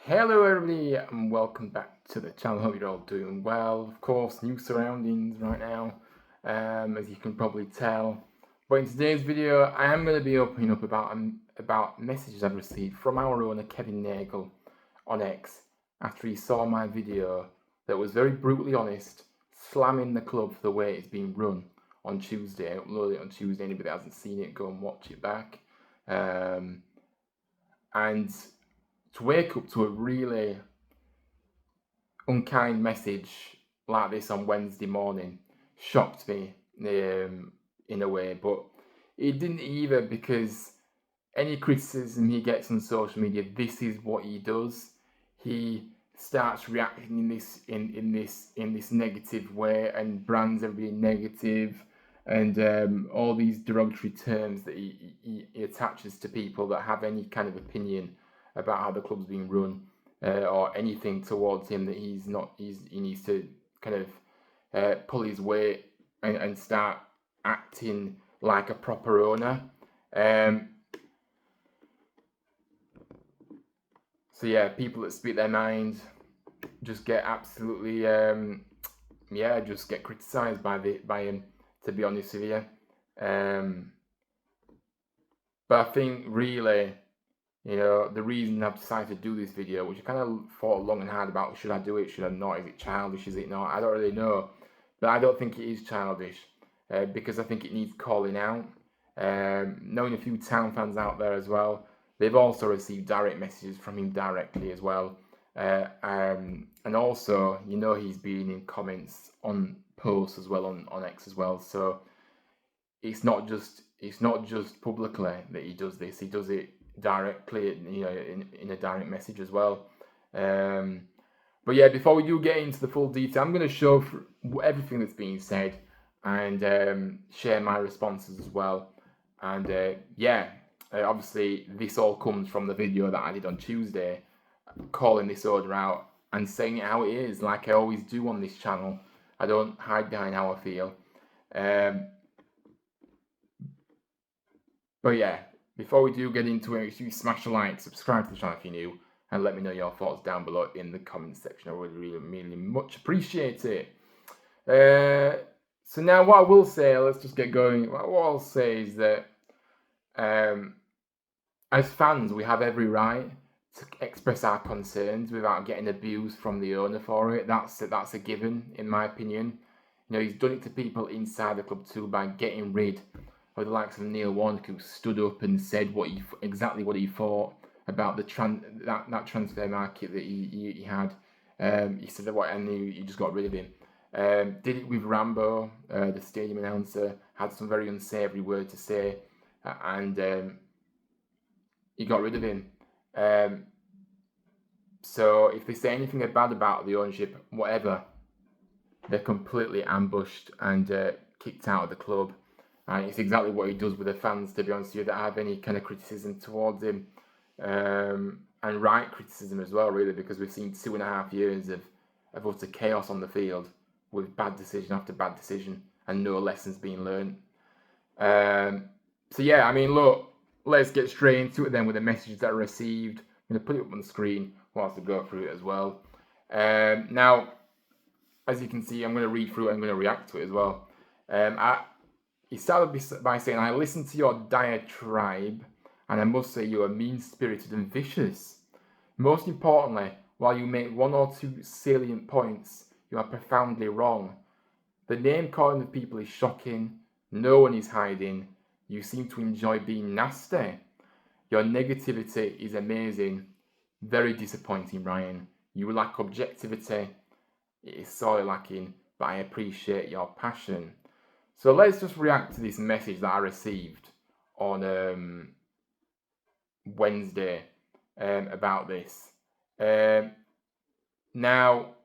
Hello everybody and welcome back to the channel. Hope you're all doing well. Of course, new surroundings right now, as you can probably tell. But in today's video, I am going to be opening up about messages I've received from our owner Kevin Nagle on X after he saw my video that was very brutally honest, slamming the club for the way it's been run on Tuesday. I uploaded it on Tuesday. Anybody that hasn't seen it, go and watch it back. And to wake up to a really unkind message like this on Wednesday morning shocked me in a way, but it didn't either, because any criticism he gets on social media, this is what he does. He starts reacting in this negative way and brands everybody negative, and all these derogatory terms that he attaches to people that have any kind of opinion about how the club's being run, or anything towards him that he needs to kind of pull his weight and start acting like a proper owner. So yeah, people that speak their mind just get absolutely just get criticised by him, to be honest with you. But I think really, the reason I've decided to do this video, which I kind of thought long and hard about, should I do it, should I not, is it childish, is it not, I don't really know. But I don't think it is childish, because I think it needs calling out. Knowing a few Town fans out there as well, they've also received direct messages from him directly as well. And also, he's been in comments on posts as well on X as well. So it's not just publicly that he does this. He does it directly, in a direct message as well. But yeah, before we do get into the full detail, I'm going to show everything that's being said and share my responses as well. And obviously this all comes from the video that I did on Tuesday, calling this order out and saying it how it is, like I always do on this channel. I don't hide behind how I feel. But yeah, before we do get into it, make sure you smash a like, subscribe to the channel if you're new, and let me know your thoughts down below in the comments section. I would really much appreciate it. So now what I will say, let's just get going. What I'll say is that as fans, we have every right to express our concerns without getting abused from the owner for it. That's a given, in my opinion. He's done it to people inside the club too, by getting rid of the likes of Neil Warnock, who stood up and said exactly what he thought about the that transfer market that he had. He said that he just got rid of him. Did it with Rambo, the stadium announcer, had some very unsavoury words to say, and he got rid of him. So if they say anything bad about the ownership, whatever, they're completely ambushed and kicked out of the club. And it's exactly what he does with the fans, to be honest with you, that have any kind of criticism towards him. And right criticism as well, really, because we've seen 2.5 years of utter chaos on the field, with bad decision after bad decision and no lessons being learned. So yeah, I mean, look, let's get straight into it then with the messages that I received. I'm going to put it up on the screen whilst I go through it as well. Now, as you can see, I'm going to read through it, I'm going to react to it as well. He started by saying, "I listened to your diatribe, and I must say you are mean-spirited and vicious. Most importantly, while you make one or two salient points, you are profoundly wrong. The name-calling of people is shocking. No one is hiding. You seem to enjoy being nasty. Your negativity is amazing. Very disappointing, Ryan. You lack objectivity. It is sorely lacking, but I appreciate your passion." So let's just react to this message that I received on Wednesday about this. Now,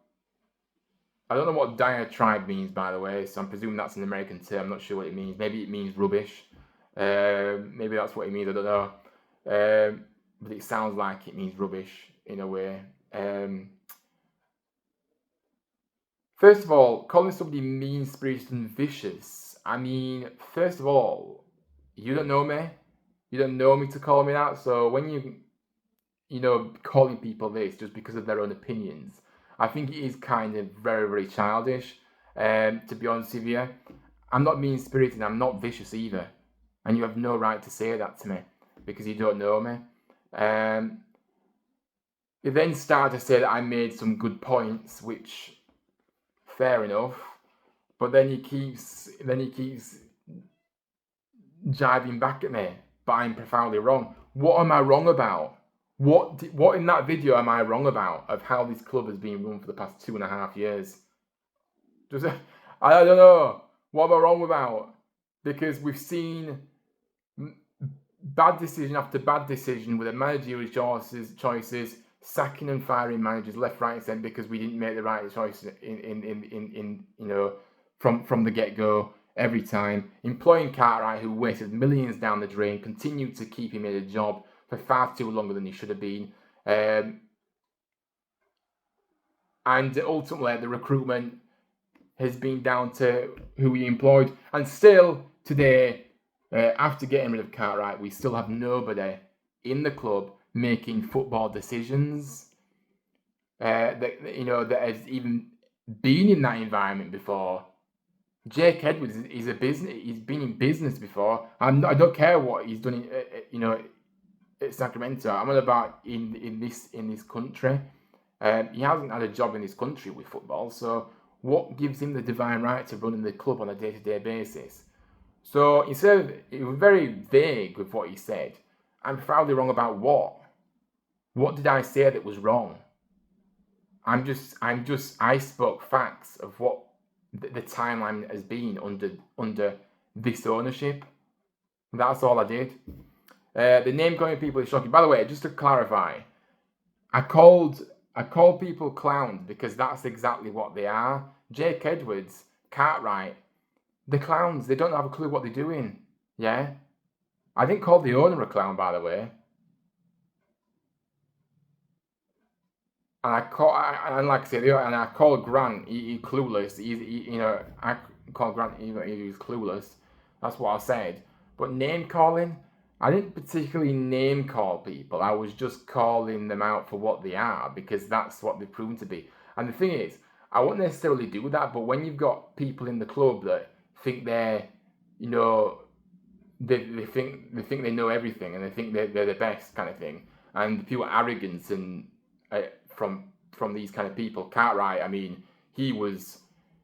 I don't know what diatribe means, by the way, so I'm presuming that's an American term. I'm not sure what it means. Maybe it means rubbish. Maybe that's what it means, I don't know. But it sounds like it means rubbish in a way. First of all, calling somebody mean-spirited and vicious. I mean, first of all, you don't know me. You don't know me to call me that. So when you calling people this just because of their own opinions. I think it is kind of very, very childish, to be honest with you. I'm not mean-spirited, I'm not vicious either. And you have no right to say that to me because you don't know me. He then started to say that I made some good points, which, fair enough. But then he keeps jibing back at me, but I'm profoundly wrong. What am I wrong about? What in that video am I wrong about of how this club has been run for the past 2.5 years? I don't know. What am I wrong about? Because we've seen bad decision after bad decision with the managerial choices, sacking and firing managers left, right, and centre because we didn't make the right choice from the get-go every time. Employing Cartwright, who wasted millions down the drain, continued to keep him in a job for far too longer than he should have been. And ultimately, the recruitment has been down to who we employed. And still, today, after getting rid of Cartwright, we still have nobody in the club making football decisions that has even been in that environment before. Jake Edwards is a business. He's been in business before. I don't care what he's done at Sacramento. I'm on about in this country. He hasn't had a job in this country with football. So what gives him the divine right to run in the club on a day-to-day basis? So instead of, it was very vague with what he said. I'm profoundly wrong about what? What did I say that was wrong? I spoke facts of what the timeline has been under this ownership. That's all I did. The name calling people is shocking. By the way, just to clarify, I called people clowns because that's exactly what they are. Jake Edwards, Cartwright, the clowns. They don't have a clue what they're doing. Yeah, I didn't call the owner a clown, by the way. And like I said, and I call Grant, he's clueless. I call Grant, he's clueless. That's what I said. But name calling, I didn't particularly name call people. I was just calling them out for what they are because that's what they've proven to be. And the thing is, I won't necessarily do that. But when you've got people in the club that think they're, they think they know everything and they think they're the best kind of thing, and pure arrogance and from these kind of people. Cartwright, I mean, he was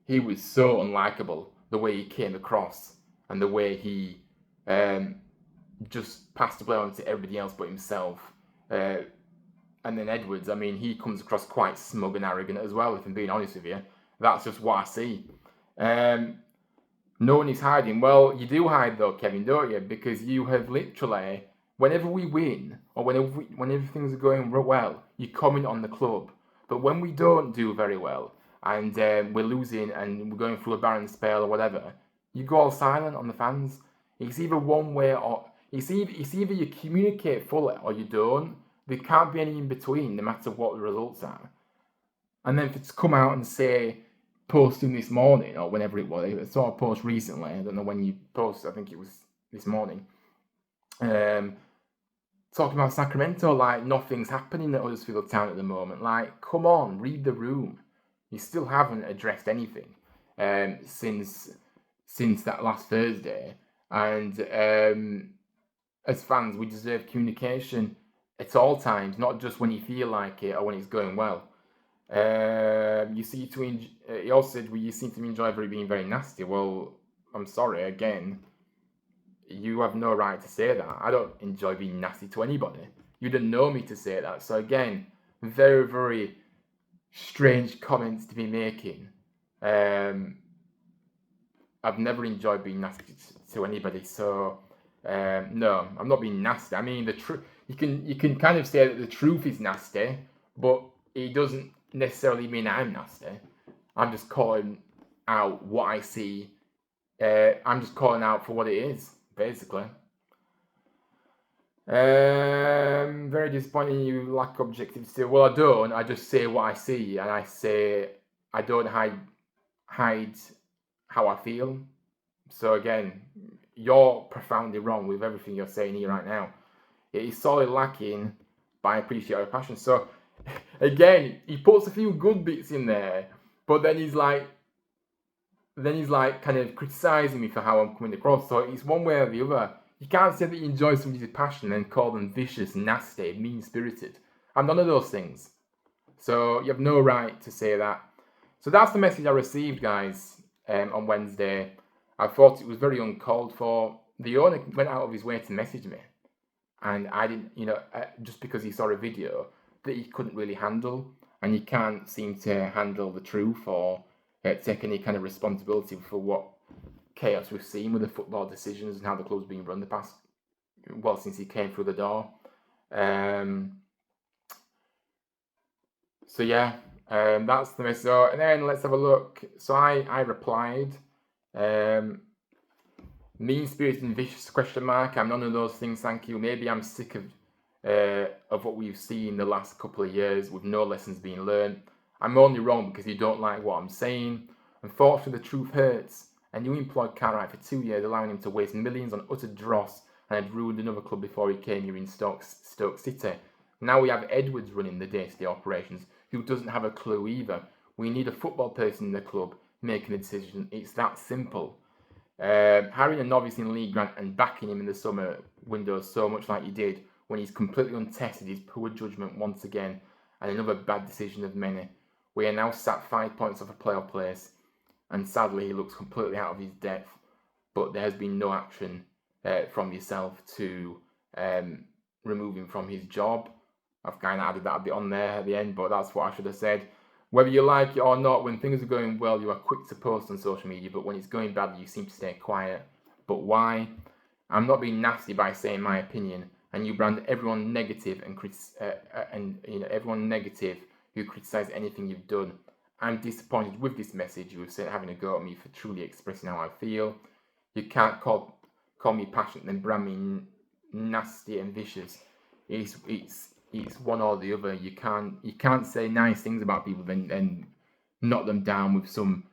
so unlikable the way he came across and the way he just passed the blame on to everybody else but himself. And then Edwards, I mean, he comes across quite smug and arrogant as well, if I'm being honest with you. That's just what I see. No one is hiding. Well, you do hide though, Kevin, don't you? Because you have literally, whenever we win or whenever things are going well, you comment on the club. But when we don't do very well and we're losing and we're going through a barren spell or whatever, you go all silent on the fans. It's either one way or it's either you communicate fully or you don't. There can't be any in between, no matter what the results are. And then to come out and say, posting this morning or whenever it was, I saw a post recently. I don't know when you post. I think it was this morning. Talking about Sacramento, like nothing's happening at Huddersfield Town at the moment. Like, come on, read the room. You still haven't addressed anything since that last Thursday. And as fans, we deserve communication at all times, not just when you feel like it or when it's going well. You see, he also said, well, you seem to enjoy being very nasty. Well, I'm sorry, again. You have no right to say that. I don't enjoy being nasty to anybody. You don't know me to say that. So again, very, very strange comments to be making. I've never enjoyed being nasty to anybody. So no, I'm not being nasty. I mean, the truth. You can kind of say that the truth is nasty, but it doesn't necessarily mean I'm nasty. I'm just calling out what I see. I'm just calling out for what it is. Basically. Very disappointing you lack objectivity still. Well, I don't. I just say what I see, and I say I don't hide how I feel. So again, you're profoundly wrong with everything you're saying here right now. It is sorely lacking but I appreciate your passion. So again, he puts a few good bits in there, but then he's like kind of criticising me for how I'm coming across. So it's one way or the other. You can't say that you enjoy somebody's passion and call them vicious, nasty, mean-spirited. I'm none of those things. So you have no right to say that. So that's the message I received, guys, on Wednesday. I thought it was very uncalled for. The owner went out of his way to message me. And I didn't, just because he saw a video that he couldn't really handle. And he can't seem to handle the truth or take any kind of responsibility for what chaos we've seen with the football decisions and how the club's been run since he came through the door. So yeah, that's the message. So, and then let's have a look. So I replied, mean-spirited and vicious ? I'm none of those things, thank you. Maybe I'm sick of what we've seen the last couple of years with no lessons being learned. I'm only wrong because you don't like what I'm saying. Unfortunately, the truth hurts. And you employed Cartwright for 2 years, allowing him to waste millions on utter dross and had ruined another club before he came here in Stoke City. Now we have Edwards running the day-to-day operations, who doesn't have a clue either. We need a football person in the club making a decision. It's that simple. Hiring a novice in League Grant and backing him in the summer window so much like you did when he's completely untested is poor judgment once again and another bad decision of many. We are now sat 5 points off a playoff place and sadly he looks completely out of his depth, but there has been no action from yourself to remove him from his job. I've kind of added that a bit on there at the end, but that's what I should have said. Whether you like it or not, when things are going well, you are quick to post on social media, but when it's going badly, you seem to stay quiet. But why? I'm not being nasty by saying my opinion, and you brand everyone negative everyone negative who criticise anything you've done. I'm disappointed with this message you have sent, having a go at me for truly expressing how I feel. You can't call me passionate and then brand me nasty and vicious. It's one or the other. You can't say nice things about people and knock them down with some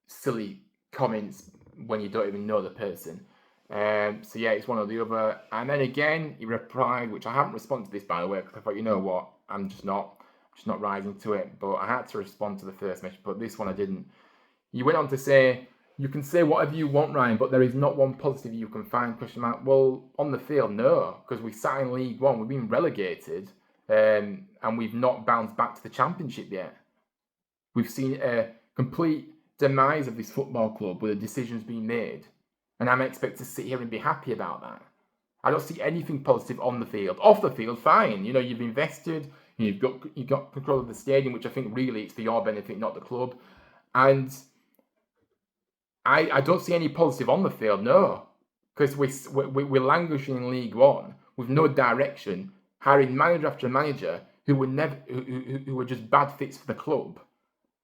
silly comments when you don't even know the person. So yeah, it's one or the other. And then again, he replied, which I haven't responded to this by the way, because I thought, you know what, I'm just not rising to it. But I had to respond to the first message, but this one I didn't. He went on to say, you can say whatever you want, Ryan, but there is not one positive you can find, ? Well, on the field, no, because we sat in League One, we've been relegated, and we've not bounced back to the Championship yet. We've seen a complete demise of this football club with the decisions being made, and I'm expected to sit here and be happy about that. I don't see anything positive on the field. Off the field, fine. You've invested, you've got control of the stadium, which I think really it's for your benefit, not the club, and I don't see any positive on the field, no, because we're languishing in League One with no direction, hiring manager after manager who were just bad fits for the club,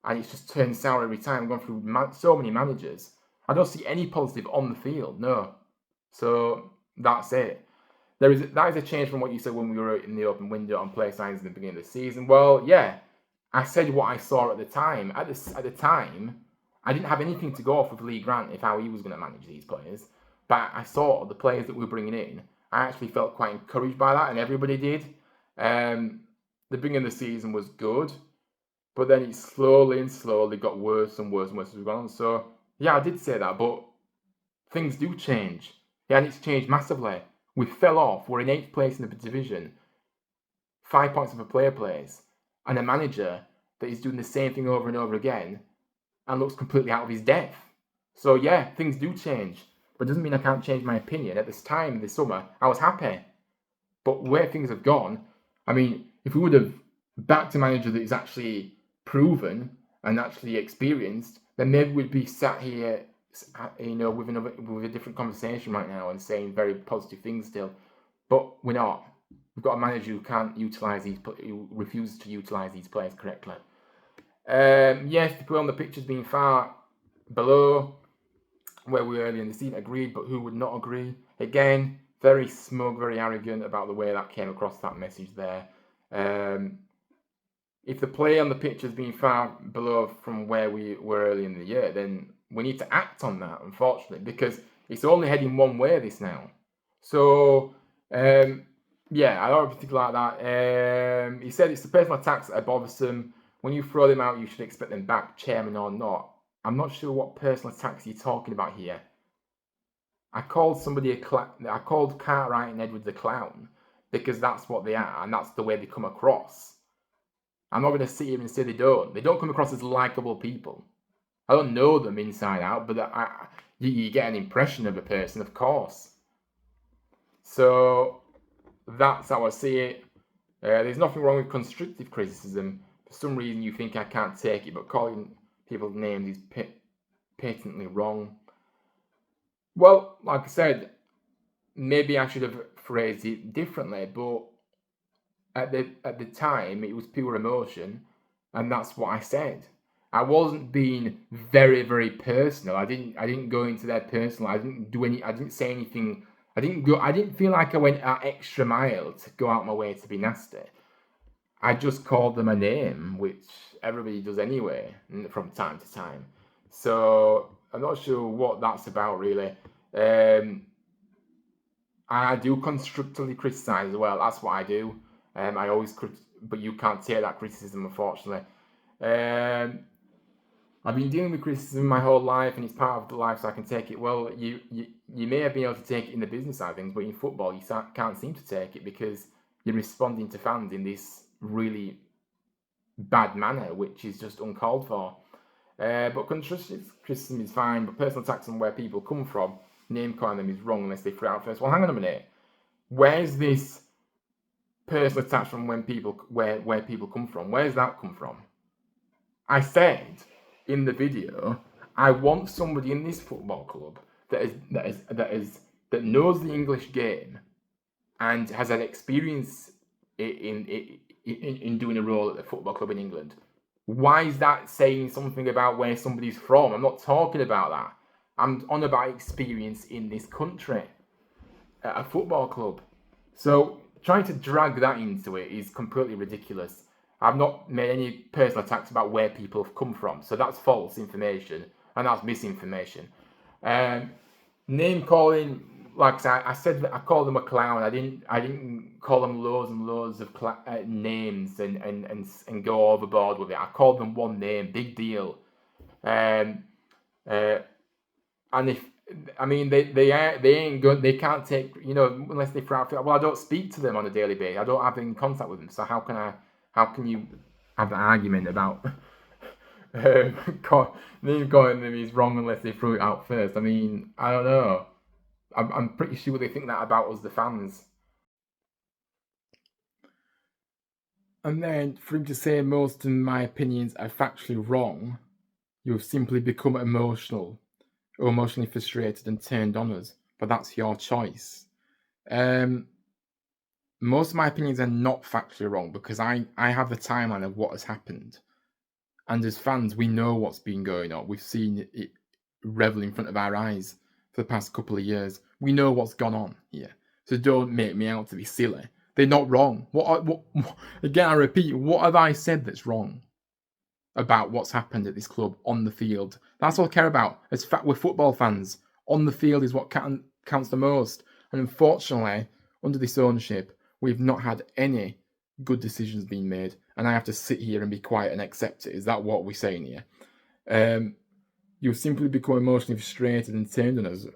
and it's just turned sour every time. I've gone through so many managers. I don't see any positive on the field, no. So that's it. That is a change from what you said when we were in the open window on play signs in the beginning of the season. Well, yeah, I said what I saw at the time. At the time, I didn't have anything to go off with Lee Grant if how he was going to manage these players. But I saw the players that we were bringing in. I actually felt quite encouraged by that, and everybody did. The beginning of the season was good, but then it slowly got worse and worse and worse as we went on. So, yeah, I did say that, but things do change. Yeah, and it's changed massively. We fell off. We're in 8th place in the division. 5 points of a player place. And a manager that is doing the same thing over and over again and looks completely out of his depth. So yeah, things do change. But it doesn't mean I can't change my opinion. At this time, this summer, I was happy. But where things have gone, I mean, if we would have backed a manager that is actually proven and actually experienced, then maybe we'd be sat here, with a different conversation right now and saying very positive things still. But we're not. We've got a manager who refuses to utilise these players correctly. Yes, the play on the pitch has been far below where we were earlier in the season, agreed, but who would not agree? Again, very smug, very arrogant about the way that came across, that message there. If the play on the pitch has been far below from where we were early in the year, then we need to act on that, unfortunately, because it's only heading one way, this now. So, Yeah, I don't particularly like that. He said it's the personal attacks that are bothersome. When you throw them out, you should expect them back, chairman or not. I'm not sure what personal attacks you're talking about here. I called somebody I called Cartwright and Edwards a clown because that's what they are and that's the way they come across. I'm not going to sit here and say they don't. They don't come across as likable people. I don't know them inside out, but you get an impression of a person, of course. So that's how I see it. There's nothing wrong with constructive criticism. For some reason, you think I can't take it, but calling people's names is patently wrong. Well, like I said, maybe I should have phrased it differently, but at the time it was pure emotion, and that's what I said. I wasn't being very, very personal. I didn't go into their personal. I didn't say anything. I didn't feel like I went an extra mile to go out my way to be nasty. I just called them a name, which everybody does anyway from time to time. So I'm not sure what that's about really. I do constructively criticize as well. That's what I do. I always but you can't take that criticism, unfortunately. I've been dealing with criticism my whole life, and it's part of the life, so I can take it. Well, you may have been able to take it in the business side of things, but in football, you can't seem to take it because you're responding to fans in this really bad manner, which is just uncalled for. But constructive criticism is fine, but personal attacks on where people come from, name calling them is wrong unless they throw it out first. Well, hang on a minute. Where's this personal attacks from when people where people come from? Where's that come from? I said in the video, I want somebody in this football club that knows the English game and has had experience in doing a role at the football club in England. Why is that saying something about where somebody's from? I'm not talking about that. I'm on about experience in this country at a football club. So trying to drag that into it is completely ridiculous. I've not made any personal attacks about where people have come from, so that's false information and that's misinformation. Name calling, like I said, I called them a clown. I didn't call them loads and loads of names and go overboard with it. I called them one name, big deal. And if they ain't good, they can't take, unless they throw out. Well, I don't speak to them on a daily basis. I don't have any contact with them. So how can you have an argument about name calling them is wrong unless they threw it out first? I mean, I don't know. I'm pretty sure they think that about us, the fans. And then for him to say most of my opinions are factually wrong, you've simply become emotional, or emotionally frustrated and turned on us. But that's your choice. Most of my opinions are not factually wrong because I have the timeline of what has happened. And as fans, we know what's been going on. We've seen it revel in front of our eyes for the past couple of years. We know what's gone on here. So don't make me out to be silly. They're not wrong. Again, I repeat, what have I said that's wrong about what's happened at this club on the field? That's all I care about. We're football fans. On the field is what counts the most. And unfortunately, under this ownership, we've not had any good decisions being made, and I have to sit here and be quiet and accept it. Is that what we're saying here? You've simply become emotionally frustrated and turned on us.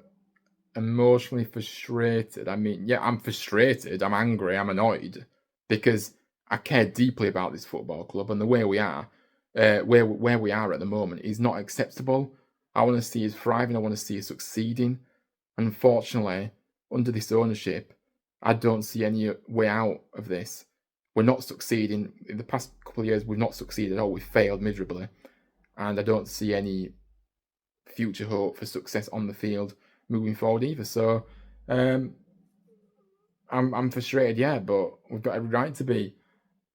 Emotionally frustrated. I mean, yeah, I'm frustrated. I'm angry. I'm annoyed because I care deeply about this football club, and the way we are, where we are at the moment, is not acceptable. I want to see us thriving. I want to see us succeeding. Unfortunately, under this ownership, I don't see any way out of this. We're not succeeding. In the past couple of years, we've not succeeded at all. We've failed miserably. And I don't see any future hope for success on the field moving forward either. So I'm frustrated, yeah, but we've got every right to be.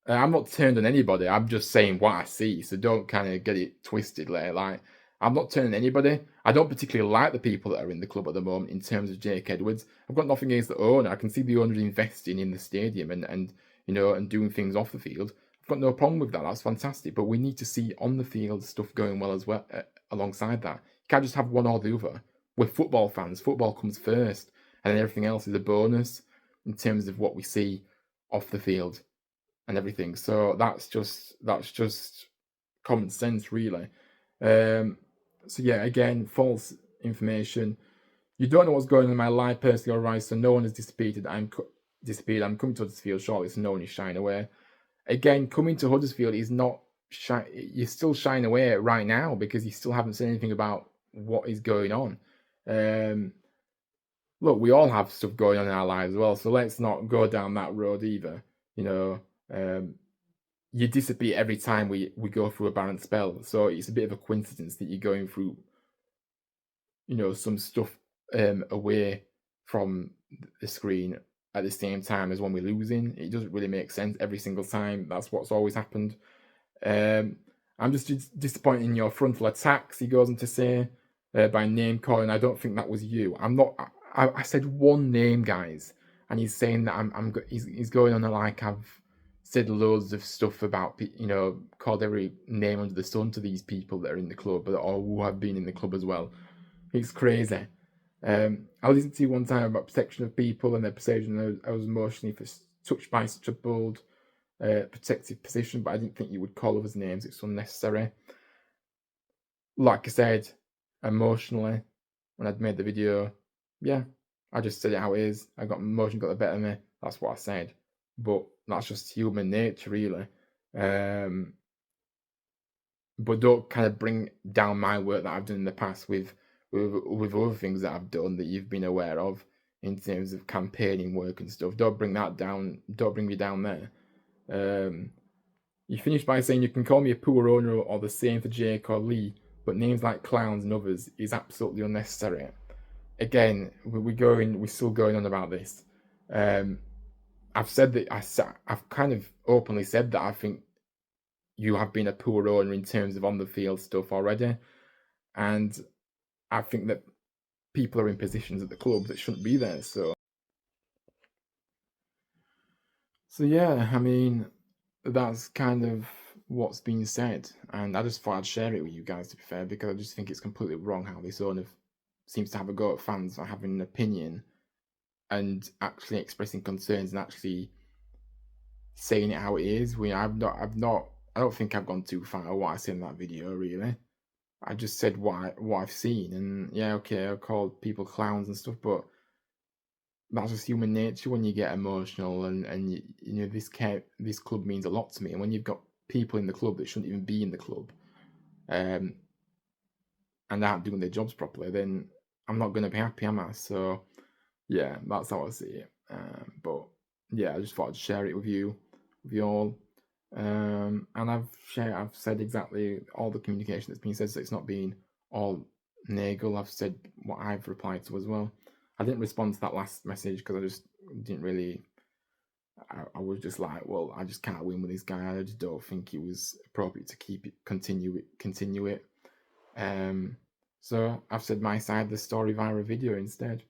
I'm not turned on anybody. I'm just saying what I see. So don't kind of get it twisted later. Like, I'm not turning on anybody. I don't particularly like the people that are in the club at the moment in terms of Jake Edwards. I've got nothing against the owner. I can see the owner investing in the stadium and doing things off the field. I've got no problem with that. That's fantastic. But we need to see on the field stuff going well as well alongside that. You can't just have one or the other. We're football fans. Football comes first, and then everything else is a bonus. in terms of what we see off the field and everything. So that's just common sense, really. So yeah, again, false information. You don't know what's going on in my life personally or right, so no one has disputed. I'm coming to Huddersfield shortly, so no one is shying away. Again, coming to Huddersfield is not you're still shying away right now because you still haven't said anything about what is going on. Look, we all have stuff going on in our lives as well, so let's not go down that road either. You know, you disappear every time we go through a barren spell, so it's a bit of a coincidence that you're going through, some stuff away from the screen at the same time as when we're losing. It doesn't really make sense every single time. That's what's always happened. I'm just disappointed in your frontal attacks, he goes on to say, by name calling. I don't think that was you. I'm not. I said one name, guys, and he's saying that he's going on like I've said loads of stuff about, called every name under the sun to these people that are in the club or who have been in the club as well. It's crazy. I listened to you one time about protection of people and their perception. I was emotionally touched by such a bold, protective position, but I didn't think you would call others names. It's unnecessary. Like I said, emotionally, when I'd made the video, yeah, I just said it how it is. Emotion got the better of me. That's what I said. But that's just human nature, really. But don't kind of bring down my work that I've done in the past with other things that I've done that you've been aware of in terms of campaigning work and stuff. Don't bring that down. Don't bring me down there. You finish by saying you can call me a poor owner or the same for Jake or Lee, but names like clowns and others is absolutely unnecessary. Again, we're still going on about this. I've said that I've kind of openly said that I think you have been a poor owner in terms of on the field stuff already, and I think that people are in positions at the club that shouldn't be there. So yeah, I mean, that's kind of what's being said, and I just thought I'd share it with you guys, to be fair, because I just think it's completely wrong how this owner seems to have a go at fans for having an opinion and actually expressing concerns and actually saying it how it is. I don't think I've gone too far what I said in that video, really. I just said what I've seen, and yeah, okay, I called people clowns and stuff, but that's just human nature when you get emotional, and this club means a lot to me, and when you've got people in the club that shouldn't even be in the club, and aren't doing their jobs properly, then I'm not going to be happy, am I? So yeah, that's how I see it. But yeah, I just thought I'd share it with you all. And I've said exactly all the communication that's been said, so it's not been all Nagle. I've said what I've replied to as well. I didn't respond to that last message because I just didn't really. I was just like, well, I just can't win with this guy. I just don't think it was appropriate to continue it. So I've said my side of the story via a video instead.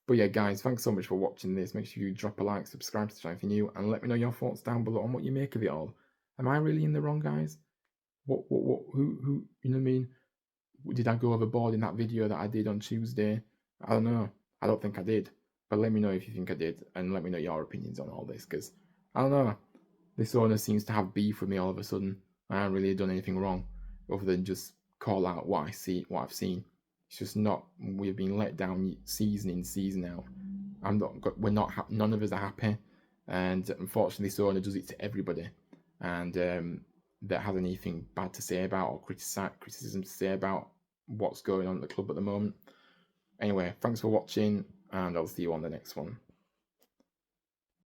But yeah, guys, thanks so much for watching this. Make sure you drop a like, subscribe to the channel if you're new, and let me know your thoughts down below on what you make of it all. Am I really in the wrong, guys? Who, you know what I mean? Did I go overboard in that video that I did on Tuesday? I don't know. I don't think I did. But let me know if you think I did, and let me know your opinions on all this, because, I don't know. This owner seems to have beef with me all of a sudden. I haven't really done anything wrong, other than just call out what I've seen. It's just not. We've been let down season in, season out. None of us are happy, and unfortunately, this owner does it to everybody, and that has anything bad to say about or criticism to say about what's going on at the club at the moment. Anyway, thanks for watching, and I'll see you on the next one.